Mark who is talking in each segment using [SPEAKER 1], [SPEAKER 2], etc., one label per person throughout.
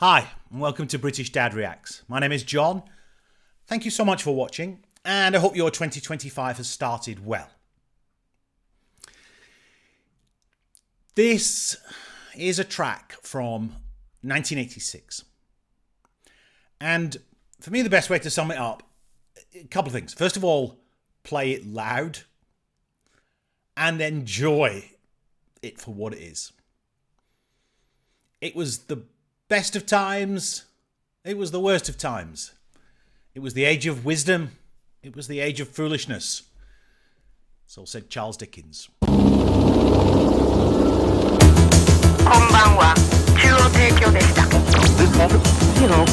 [SPEAKER 1] Hi, and welcome to British Dad Reacts. My name is John. Thank you so much for watching, and I hope your 2025 has started well. This is a track from 1986. And for me, the best way to sum it up, a couple of things. First of all, play it loud and enjoy it for what it is. It was the best of times. It was the worst of times. It was the age of wisdom. It was the age of foolishness. So said Charles Dickens.
[SPEAKER 2] こんばんは、中央提供でした。You know.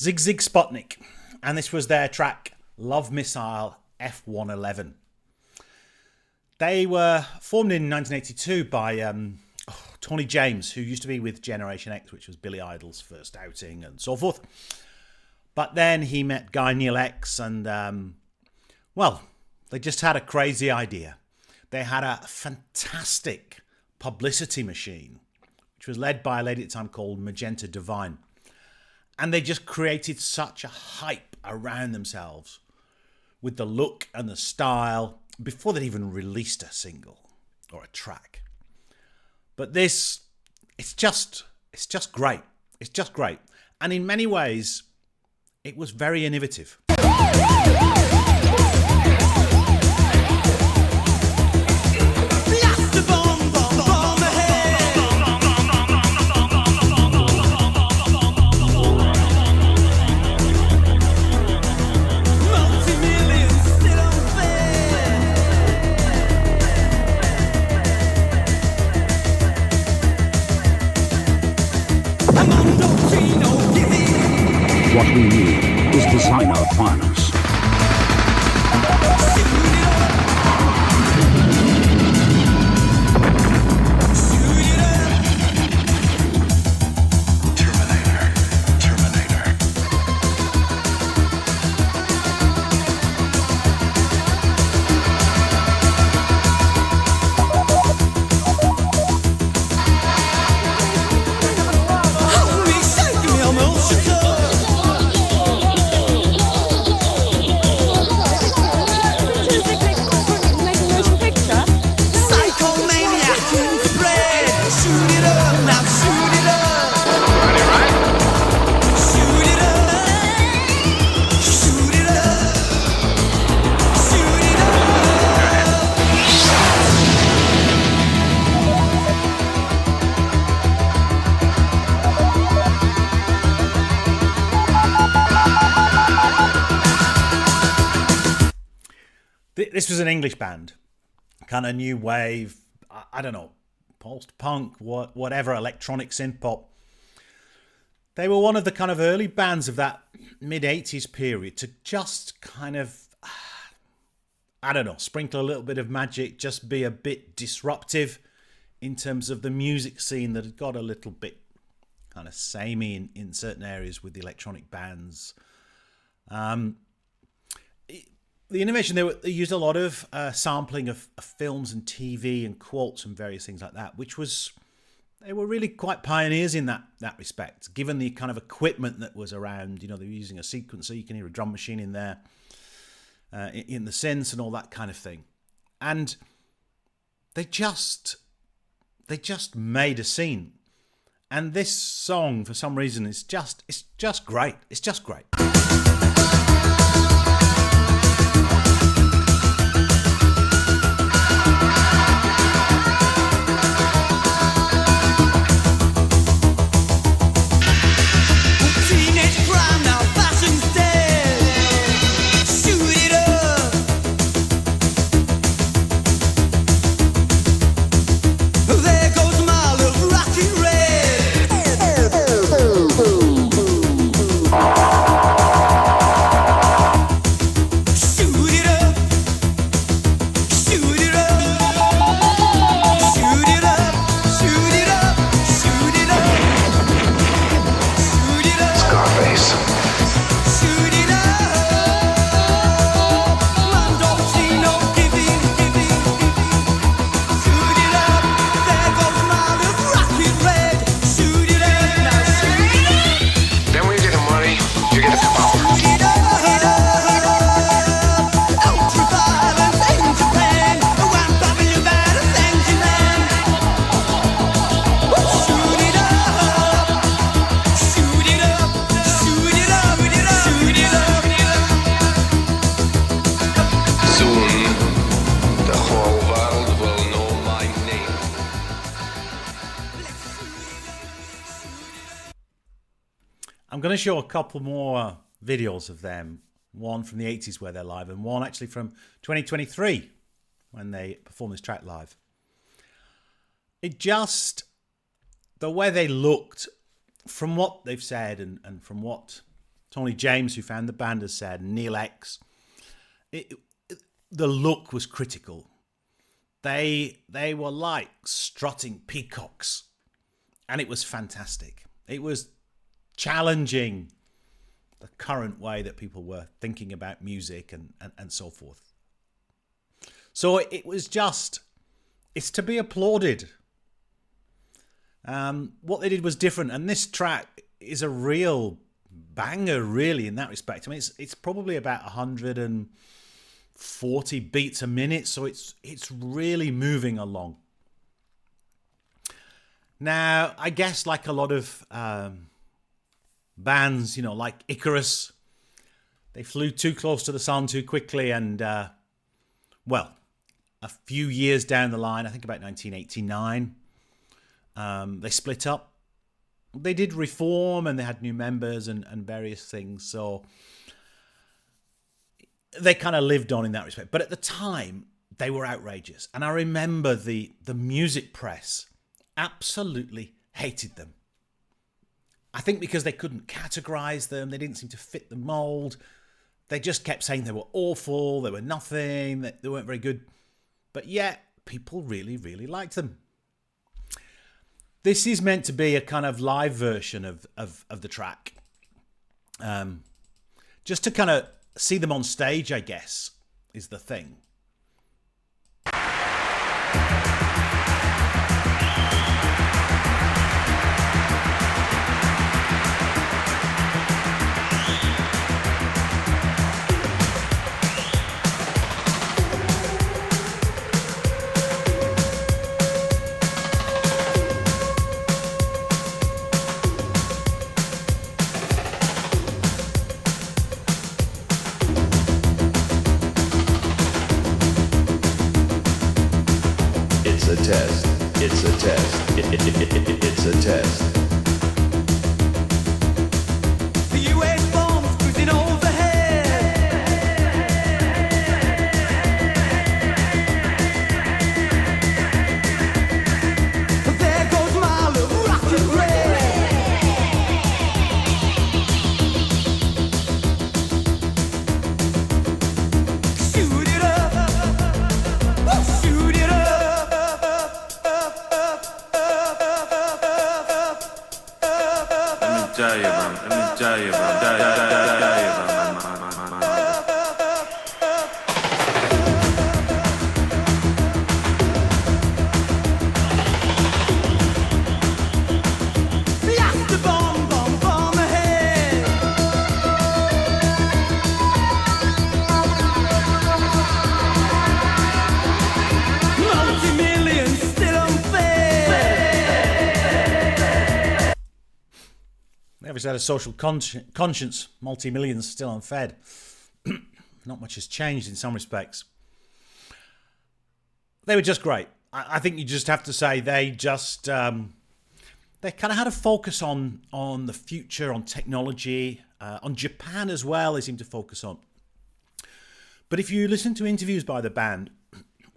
[SPEAKER 1] Sigue Sigue Sputnik, and this was their track Love Missile F1-11. They were formed in 1982 by Tony James, who used to be with Generation X, which was Billy Idol's first outing and so forth. But then he met Guy Neil X, and well, they just had a crazy idea. They had a fantastic publicity machine, which was led by a lady at the time called Magenta Divine. And they just created such a hype around themselves with the look and the style before they'd even released a single or a track. But this, it's just great. It's just great. And in many ways, it was very innovative.
[SPEAKER 3] What we need is designer finance.
[SPEAKER 1] This was an English band, kind of new wave, I don't know, post-punk, whatever, electronic synthpop. They were one of the kind of early bands of that mid-80s period to just kind of, I don't know, sprinkle a little bit of magic, just be a bit disruptive in terms of the music scene that had got a little bit kind of samey in certain areas with the electronic bands. The innovation, they used a lot of sampling of films and TV and quotes and various things like that, which was, they were really quite pioneers in that respect, given the kind of equipment that was around. You know, they were using a sequencer, you can hear a drum machine in there, in the synths and all that kind of thing. And they just made a scene. And this song, for some reason, it's just great. It's just great. I'm going to show a couple more videos of them. One from the 80s where they're live, and one actually from 2023 when they perform this track live. The way they looked, from what they've said and from what Tony James, who found the band, has said, and Neil X, the look was critical. They were like strutting peacocks, and it was fantastic. It was challenging the current way that people were thinking about music and so forth. So it's to be applauded. What they did was different, and this track is a real banger, really, in that respect. I mean, it's probably about 140 beats a minute, so it's really moving along. Now, I guess like a lot of bands, like Icarus, they flew too close to the sun too quickly, and a few years down the line, I think about 1989, they split up. They did reform, and they had new members and various things, so they kind of lived on in that respect. But at the time, they were outrageous, and I remember the music press absolutely hated them. I think because they couldn't categorize them, they didn't seem to fit the mold. They just kept saying they were awful, they were nothing, they weren't very good. But yet, people really, really liked them. This is meant to be a kind of live version of the track. Just to kind of see them on stage, I guess, is the thing.
[SPEAKER 4] It's a test. It's a test.
[SPEAKER 5] The US bombs cruising overhead. There goes my little rocket red. Shoot it up. Shoot it up.
[SPEAKER 4] Let me tell you about
[SPEAKER 5] Blast the bomb on the head. Multi-millions still unfed.
[SPEAKER 1] They obviously had a social conscience, multi-millions still unfed. Not much has changed in some respects. They were just great. I think you just have to say they just... they kind of had a focus on the future, on technology, on Japan as well, they seem to focus on. But if you listen to interviews by the band,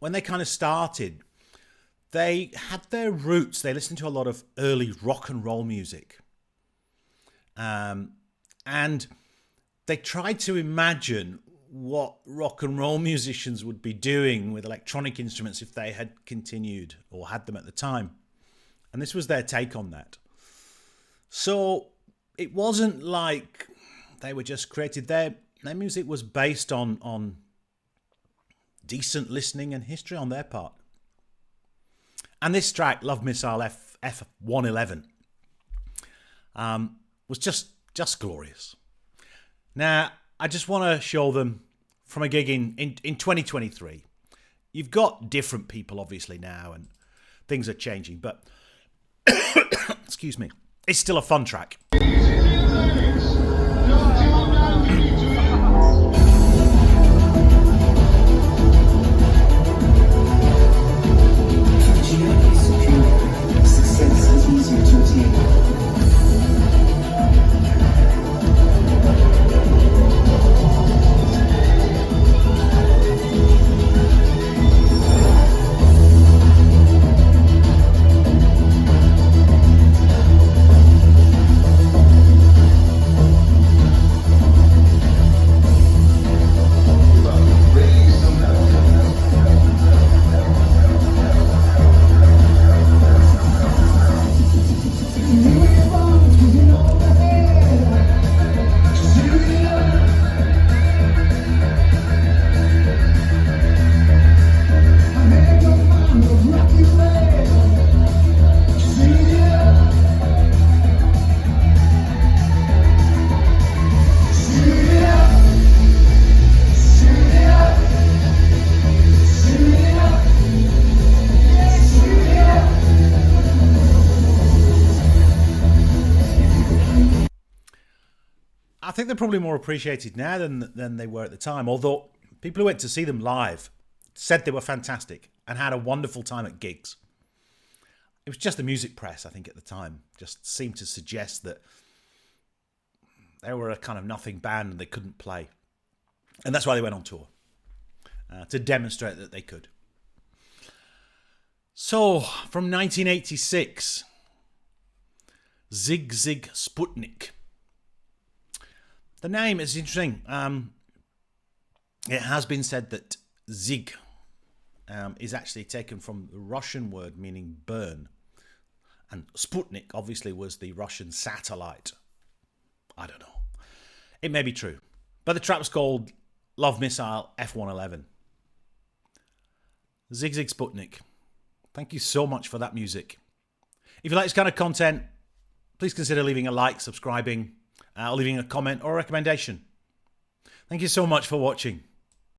[SPEAKER 1] when they kind of started, they had their roots. They listened to a lot of early rock and roll music. And they tried to imagine what rock and roll musicians would be doing with electronic instruments if they had continued or had them at the time. And this was their take on that. So it wasn't like they were just created. Their music was based on decent listening and history on their part. And this track, Love Missile F1-11, was just glorious. Now, I just want to show them from a gig in 2023. You've got different people, obviously, now, and things are changing, but excuse me, it's still a fun track.
[SPEAKER 6] Success is easier to attain.
[SPEAKER 1] I think they're probably more appreciated now than they were at the time. Although people who went to see them live said they were fantastic and had a wonderful time at gigs. It was just the music press, I think, at the time, just seemed to suggest that they were a kind of nothing band and they couldn't play. And that's why they went on tour, to demonstrate that they could. So, from 1986, Sigue Sigue Sputnik. The name is interesting. It has been said that Zig is actually taken from the Russian word meaning burn. And Sputnik obviously was the Russian satellite. I don't know. It may be true. But the track was called Love Missile F1-11. Sigue Sigue Sputnik. Thank you so much for that music. If you like this kind of content, please consider leaving a like, subscribing, or leaving a comment or a recommendation. Thank you so much for watching.